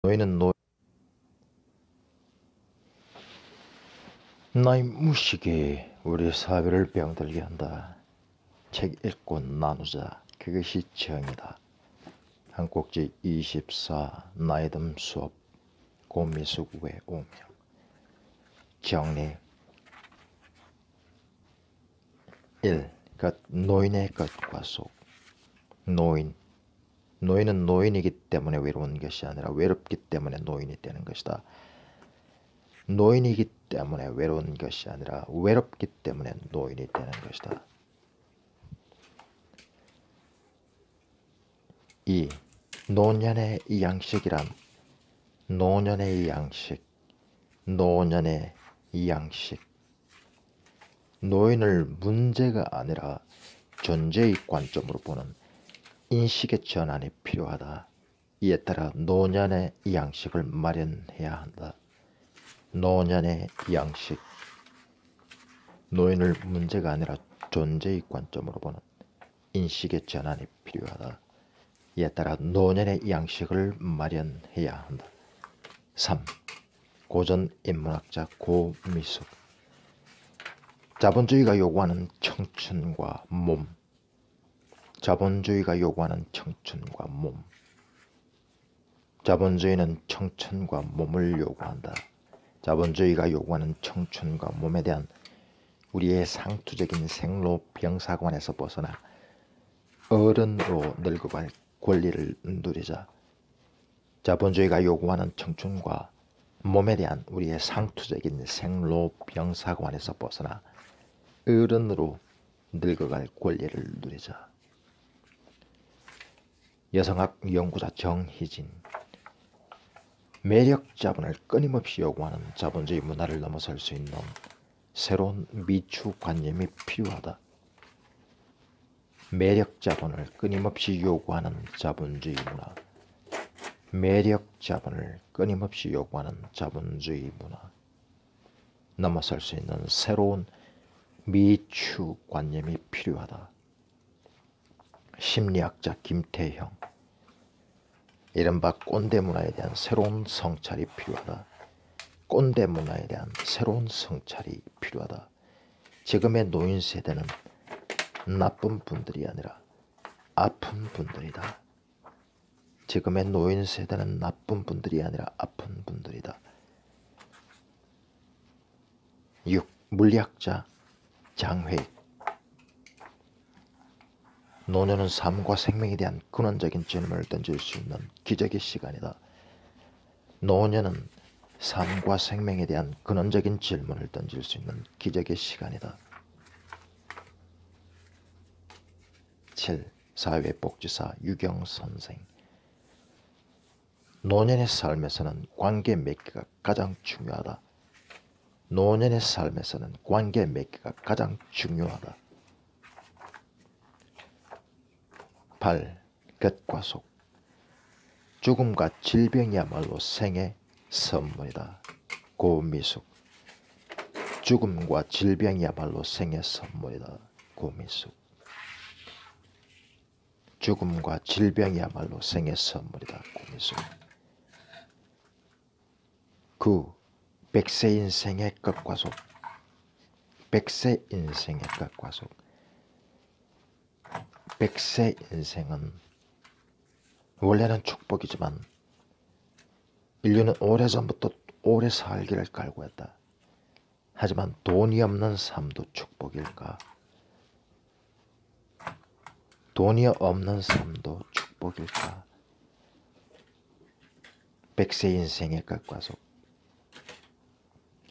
노인은 나의 무식이 우리 사회를 병들게 한다. 책 읽고 나누자. 그것이 정이다. 한국지 24 나이듦 수업 고미숙 외오명. 정리 1. 노인의 것과 속. 노인은 노인이기 때문에 외로운 것이 아니라 외롭기 때문에 노인이 되는 것이다. 노인이기 때문에 외로운 것이 아니라 외롭기 때문에 노인이 되는 것이다. 2. 노년의 양식이란 노년의 양식. 노인을 문제가 아니라 존재의 관점으로 보는 인식의 전환이 필요하다. 이에 따라 노년의 양식을 마련해야 한다. 노년의 양식. 노인을 문제가 아니라 존재의 관점으로 보는 인식의 전환이 필요하다. 이에 따라 노년의 양식을 마련해야 한다. 3. 고전 인문학자 고미숙. 자본주의가 요구하는 청춘과 몸. 자본주의가 요구하는 청춘과 몸. 자본주의는 청춘과 몸을 요구한다. 자본주의가 요구하는 청춘과 몸에 대한 우리의 상투적인 생로병사관에서 벗어나 어른으로 늙어갈 권리를 누리자. 자본주의가 요구하는 청춘과 몸에 대한 우리의 상투적인 생로병사관에서 벗어나 어른으로 늙어갈 권리를 누리자. 여성학 연구자 정희진. 매력 자본을 끊임없이 요구하는 자본주의 문화를 넘어설 수 있는 새로운 미추 관념이 필요하다. 매력 자본을 끊임없이 요구하는 자본주의 문화. 매력 자본을 끊임없이 요구하는 자본주의 문화. 넘어설 수 있는 새로운 미추 관념이 필요하다. 심리학자 김태형. 이른바 꼰대 문화에 대한 새로운 성찰이 필요하다. 꼰대 문화에 대한 새로운 성찰이 필요하다. 지금의 노인 세대는 나쁜 분들이 아니라 아픈 분들이다. 지금의 노인 세대는 나쁜 분들이 아니라 아픈 분들이다. 6. 물리학자 장회익. 노년은 삶과 생명에 대한 근원적인 질문을 던질 수 있는 기적의 시간이다. 노년은 삶과 생명에 대한 근원적인 질문을 던질 수 있는 기적의 시간이다. 7. 사회복지사 유경선생. 노년의 삶에서는 관계 맺기가 가장 중요하다. 노년의 삶에서는 관계 맺기가 가장 중요하다. 8. 겉과 속. 죽음과 질병이야말로 생의 선물이다. 고미숙. 죽음과 질병이야말로 생의 선물이다. 고미숙. 죽음과 질병이야말로 생의 선물이다. 고미숙. 9. 백세 인생의 끝과 속. 백세 인생의 끝과 속. 백세 인생은 원래는 축복이지만 인류는 오래전부터 오래 살기를 갈구했다. 하지만 돈이 없는 삶도 축복일까? 돈이 없는 삶도 축복일까? 백세 인생의 끝과 속.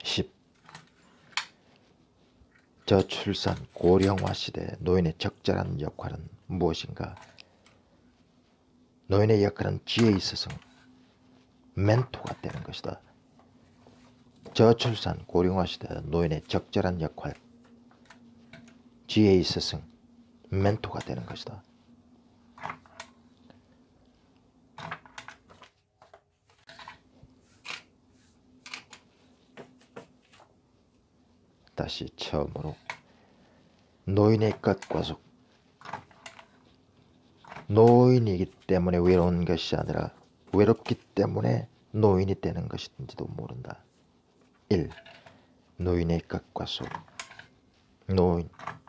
10. 저출산 고령화 시대 노인의 적절한 역할은 무엇인가? 노인의 역할은 지혜 있어서 멘토가 되는 것이다. 저출산 고령화 시대 노인의 적절한 역할, 지혜 있어서 멘토가 되는 것이다. 다시 처음으로. 노인의 끝과 속. 노인이기 때문에 외로운 것이 아니라 외롭기 때문에 노인이 되는 것인지도 모른다. 1. 노인의 끝과 속.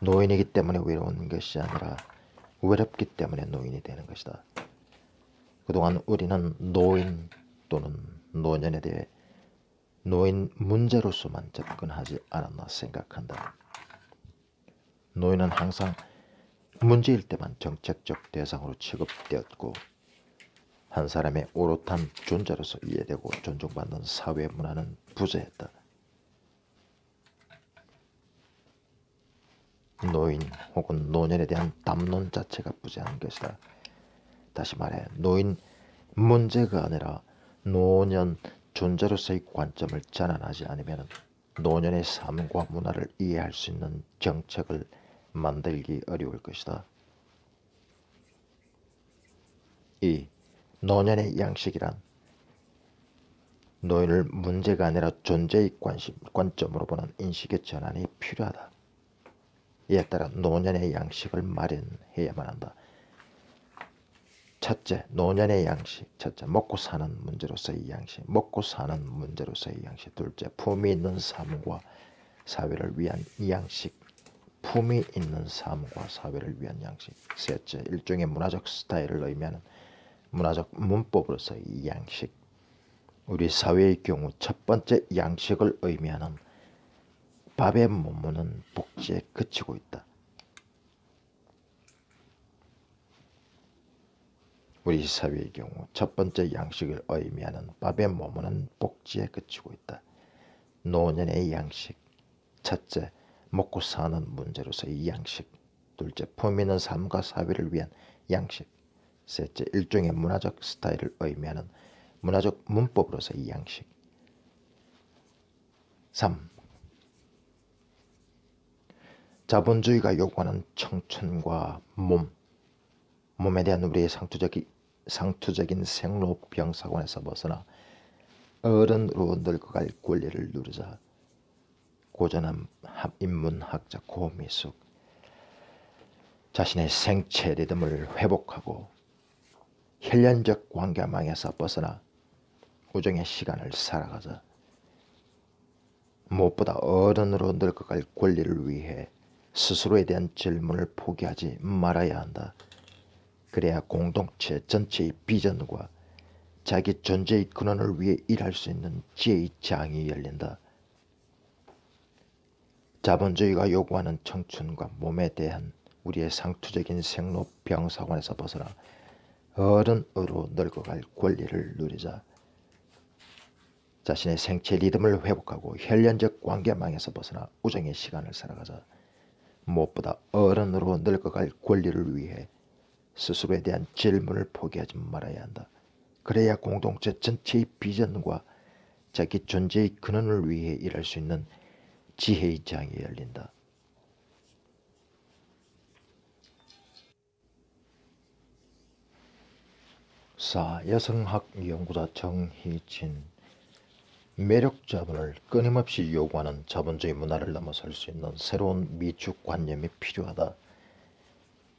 노인이기 때문에 외로운 것이 아니라 외롭기 때문에 노인이 되는 것이다. 그동안 우리는 노인 또는 노년에 대해 노인 문제로서만 접근하지 않았나 생각한다. 노인은 항상 문제일 때만 정책적 대상으로 취급되었고 한 사람의 오롯한 존재로서 이해되고 존중받는 사회 문화는 부재했다. 노인 혹은 노년에 대한 담론 자체가 부재한 것이다. 다시 말해 노인 문제가 아니라 노년 존재로서의 관점을 전환하지 않으면 노년의 삶과 문화를 이해할 수 있는 정책을 만들기 어려울 것이다. 2. 노년의 양식이란 노인을 문제가 아니라 존재의 관점으로 보는 인식의 전환이 필요하다. 이에 따라 노년의 양식을 마련해야만 한다. 첫째, 노년의 양식. 첫째, 먹고 사는 문제로서의 양식. 먹고 사는 문제로서의 양식. 둘째, 품위 있는 삶과 사회를 위한 양식. 품위 있는 삶과 사회를 위한 양식. 셋째, 일종의 문화적 스타일을 의미하는 문화적 문법으로서의 양식. 우리 사회의 경우 첫 번째 양식을 의미하는 밥의 모모는 복지에 그치고 있다. 우리 사회의 경우 첫 번째 양식을 의미하는 밥의 모모는 복지에 그치고 있다. 노년의 양식. 첫째, 먹고 사는 문제로서의 양식. 둘째, 품위 있는 삶과 사회를 위한 양식. 셋째, 일종의 문화적 스타일을 의미하는 문화적 문법으로서의 양식. 3. 자본주의가 요구하는 청춘과 몸에 대한 우리의 상투적인 생로병사관에서 벗어나 어른으로 늙어갈 권리를 누리자. 고전한 인문학자 고미숙. 자신의 생체 리듬을 회복하고 혈연적 관계망에서 벗어나 우정의 시간을 살아가자. 무엇보다 어른으로 늙어갈 권리를 위해 스스로에 대한 질문을 포기하지 말아야 한다. 그래야 공동체 전체의 비전과 자기 존재의 근원을 위해 일할 수 있는 지혜의 장이 열린다. 자본주의가 요구하는 청춘과 몸에 대한 우리의 상투적인 생로병사관에서 벗어나 어른으로 늙어갈 권리를 누리자. 자신의 생체 리듬을 회복하고 혈연적 관계망에서 벗어나 우정의 시간을 살아가자. 무엇보다 어른으로 늙어갈 권리를 위해 스스로에 대한 질문을 포기하지 말아야 한다. 그래야 공동체 전체의 비전과 자기 존재의 근원을 위해 일할 수 있는 지혜의 장이 열린다. 4. 여성학 연구자 정희진. 매력 자본을 끊임없이 요구하는 자본주의 문화를 넘어설 수 있는 새로운 미축관념이 필요하다.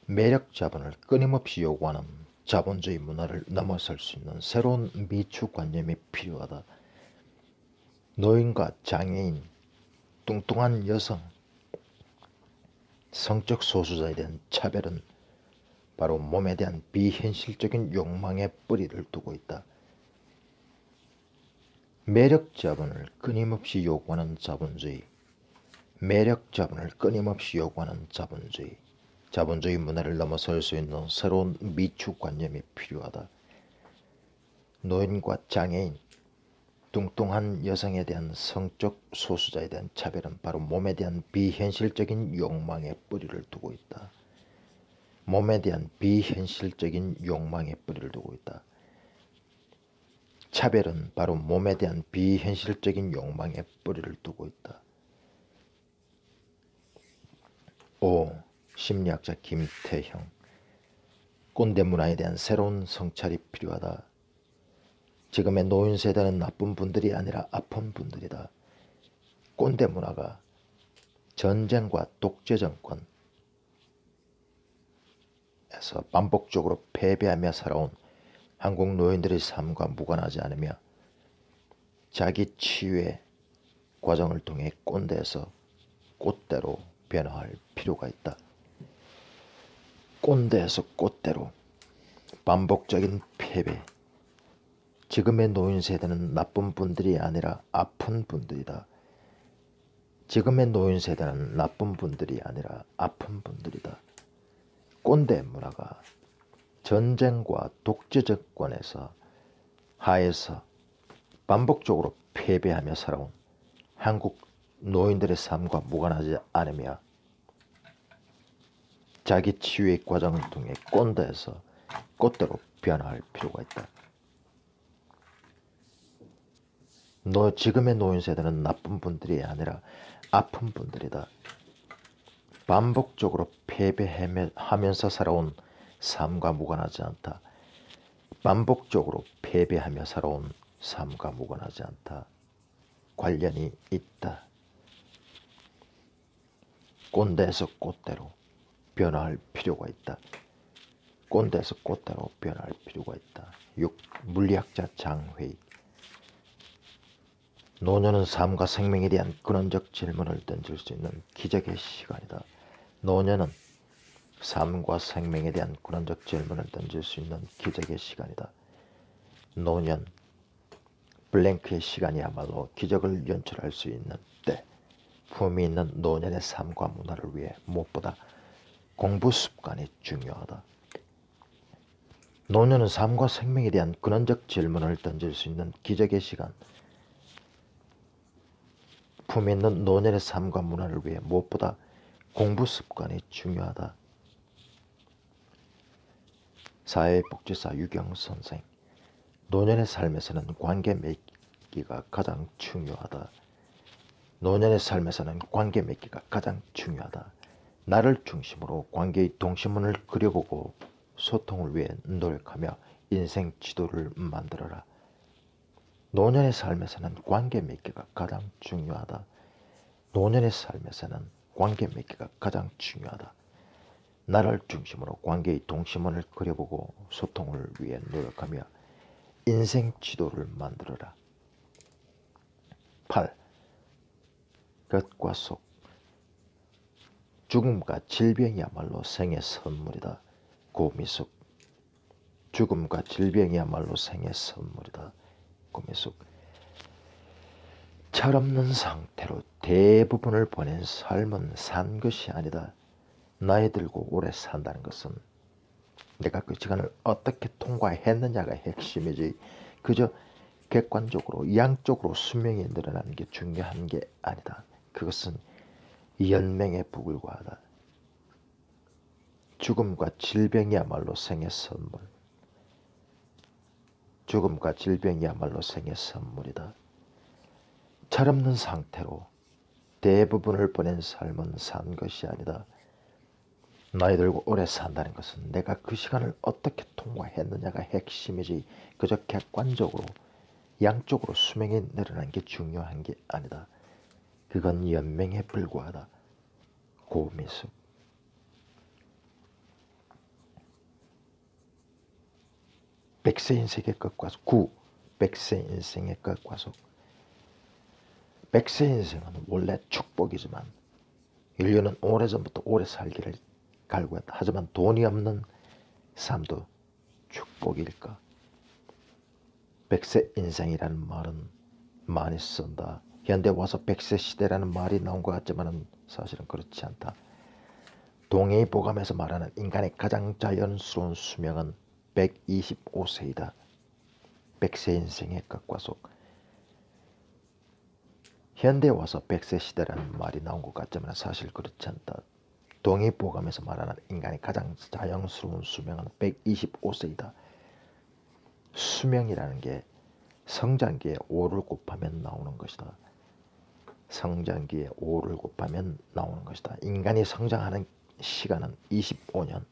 매력 자본을 끊임없이 요구하는 자본주의 문화를 넘어설 수 있는 새로운 미축관념이 필요하다. 노인과 장애인, 뚱뚱한 여성, 성적 소수자에 대한 차별은 바로 몸에 대한 비현실적인 욕망의 뿌리를 두고 있다. 매력 자본을 끊임없이 요구하는 자본주의, 매력 자본을 끊임없이 요구하는 자본주의, 자본주의 문화를 넘어설 수 있는 새로운 미축관념이 필요하다. 노인과 장애인, 뚱뚱한 여성에 대한 성적 소수자에 대한 차별은 바로 몸에 대한 비현실적인 욕망의 뿌리를 두고 있다. 몸에 대한 비현실적인 욕망의 뿌리를 두고 있다. 차별은 바로 몸에 대한 비현실적인 욕망의 뿌리를 두고 있다. 5. 심리학자 김태형. 꼰대 문화에 대한 새로운 성찰이 필요하다. 지금의 노인 세대는 나쁜 분들이 아니라 아픈 분들이다. 꼰대 문화가 전쟁과 독재 정권에서 반복적으로 패배하며 살아온 한국 노인들의 삶과 무관하지 않으며 자기 치유의 과정을 통해 꼰대에서 꽃대로 변화할 필요가 있다. 꼰대에서 꽃대로. 반복적인 패배. 지금의 노인 세대는 나쁜 분들이 아니라 아픈 분들이다. 지금의 노인 세대는 나쁜 분들이 아니라 아픈 분들이다. 꼰대 문화가 전쟁과 독재 정권에서 하에서 반복적으로 패배하며 살아온 한국 노인들의 삶과 무관하지 않으며 자기 치유의 과정을 통해 꼰대에서 꽃대로 변화할 필요가 있다. 지금의 노인 세대는 나쁜 분들이 아니라 아픈 분들이다. 반복적으로 패배하면서 살아온 삶과 무관하지 않다. 반복적으로 패배하며 살아온 삶과 무관하지 않다. 관련이 있다. 꼰대에서 꽃대로 변화할 필요가 있다. 꼰대에서 꽃대로 변화할 필요가 있다. 6. 물리학자 장회의. 노년은 삶과 생명에 대한 근원적 질문을 던질 수 있는 기적의 시간이다. 노년은 삶과 생명에 대한 근원적 질문을 던질 수 있는 기적의 시간이다. 노년, 블랭크의 시간이야말로 기적을 연출할 수 있는 때. 품위 있는 노년의 삶과 문화를 위해 무엇보다 공부 습관이 중요하다. 노년은 삶과 생명에 대한 근원적 질문을 던질 수 있는 기적의 시간. 품위 있는 노년의 삶과 문화를 위해 무엇보다 공부 습관이 중요하다. 사회복지사 유경 선생. 노년의 삶에서는 관계 맺기가 가장 중요하다. 노년의 삶에서는 관계 맺기가 가장 중요하다. 나를 중심으로 관계의 동심문을 그려보고 소통을 위해 노력하며 인생 지도를 만들어라. 노년의 삶에서는 관계 맺기가 가장 중요하다. 노년의 삶에서는 관계 맺기가 가장 중요하다. 나를 중심으로 관계의 동심원을 그려보고 소통을 위해 노력하며 인생 지도를 만들어라. 8. 겉과 속. 죽음과 질병이야말로 생의 선물이다. 고미숙. 죽음과 질병이야말로 생의 선물이다. 고미숙. 철없는 상태로 대부분을 보낸 삶은 산 것이 아니다. 나이 들고 오래 산다는 것은 내가 그 시간을 어떻게 통과했느냐가 핵심이지, 그저 객관적으로 양적으로 수명이 늘어나는 게 중요한 게 아니다. 그것은 연명에 불과하다. 죽음과 질병이야말로 생의 선물. 죽음과 질병이야말로 생의 선물이다. 철없는 상태로 대부분을 보낸 삶은 산 것이 아니다. 나이 들고 오래 산다는 것은 내가 그 시간을 어떻게 통과했느냐가 핵심이지, 그저 객관적으로 양쪽으로 수명이 늘어난 게 중요한 게 아니다. 그건 연명에 불과하다. 고미숙. 백세 인생의 끝과 속. 9. 백세 인생의 끝과 속. 백세 인생은 원래 축복이지만 인류는 오래전부터 오래 살기를 갈구했다. 하지만 돈이 없는 삶도 축복일까? 백세 인생이라는 말은 많이 쓴다. 현대 와서 백세 시대라는 말이 나온 것 같지만 사실은 그렇지 않다. 동의보감에서 말하는 인간의 가장 자연스러운 수명은 125세이다. 백세 인생의 끝과 속. 현대 와서 백세 시대라는 말이 나온 것 같지만 사실 그렇지 않다. 동의보감에서 말하는 인간의 가장 자연스러운 수명은 125세이다. 수명이라는 게 성장기에 5를 곱하면 나오는 것이다. 성장기에 5를 곱하면 나오는 것이다. 인간이 성장하는 시간은 25년.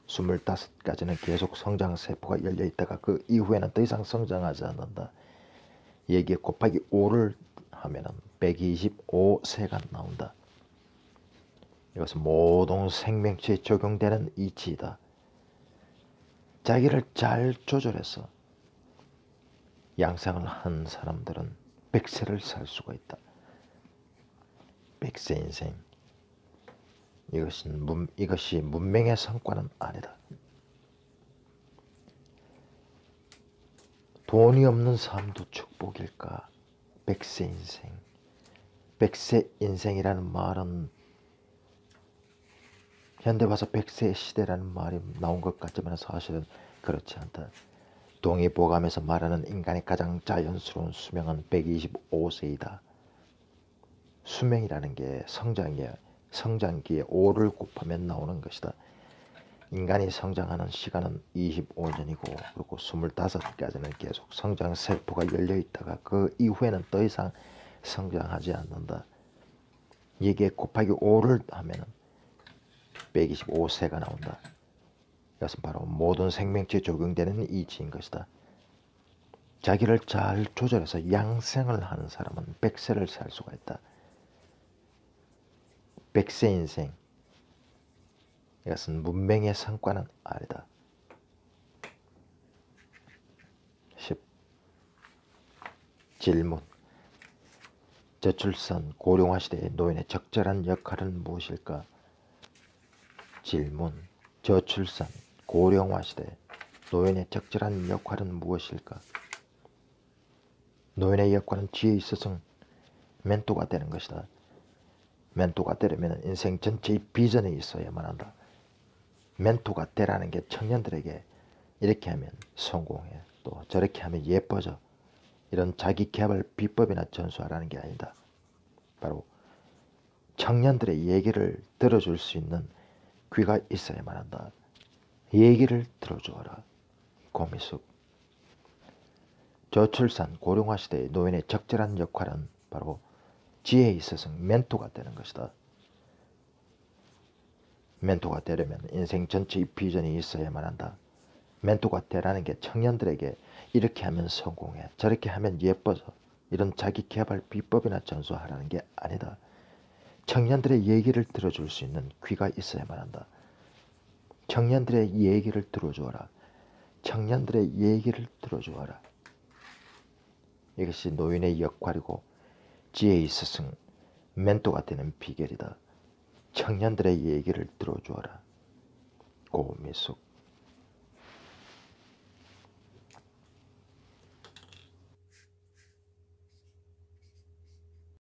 25까지는 계속 성장세포가 열려있다가 그 이후에는 더 이상 성장하지 않는다. 여기에 곱하기 5를 하면 125세가 나온다. 이것은 모든 생명체에 적용되는 이치이다. 자기를 잘 조절해서 양생을 한 사람들은 100세를 살 수가 있다. 100세 인생. 이것이 문명의 성과는 아니다. 돈이 없는 삶도 축복일까? 100세 인생. 100세 인생이라는 말은 현대 와서 100세 시대라는 말이 나온 것 같지만 사실은 그렇지 않다. 동의보감에서 말하는 인간의 가장 자연스러운 수명은 125세이다. 수명이라는 게 성장기에 5를 곱하면 나오는 것이다. 인간이 성장하는 시간은 25년이고 그리고 25까지는 계속 성장 세포가 열려 있다가 그 이후에는 더 이상 성장하지 않는다. 이게 곱하기 5를 하면 125세가 나온다. 이것은 바로 모든 생명체에 적용되는 이치인 것이다. 자기를 잘 조절해서 양생을 하는 사람은 100세를 살 수가 있다. 100세 인생. 이것은 문명의 성과는 아니다. 10. 질문. 저출산 고령화 시대의 노인의 적절한 역할은 무엇일까? 질문. 저출산 고령화 시대 노인의 적절한 역할은 무엇일까? 노인의 역할은 지혜 있어서 멘토가 되는 것이다. 멘토가 되려면 인생 전체의 비전이 있어야만 한다. 멘토가 되라는 게 청년들에게 이렇게 하면 성공해, 또 저렇게 하면 예뻐져, 이런 자기 개발 비법이나 전수하라는 게 아니다. 바로 청년들의 얘기를 들어줄 수 있는 귀가 있어야만 한다. 얘기를 들어주어라. 고미숙. 저출산 고령화 시대의 노인의 적절한 역할은 바로 지혜에 있어서 멘토가 되는 것이다. 멘토가 되려면 인생 전체의 비전이 있어야만 한다. 멘토가 되라는 게 청년들에게 이렇게 하면 성공해, 저렇게 하면 예뻐져, 이런 자기 개발 비법이나 전수하라는 게 아니다. 청년들의 얘기를 들어줄 수 있는 귀가 있어야만 한다. 청년들의 얘기를 들어주어라. 청년들의 얘기를 들어주어라. 이것이 노인의 역할이고 지혜에 있어서 멘토가 되는 비결이다. 청년들의 얘기를 들어주어라. 고미숙.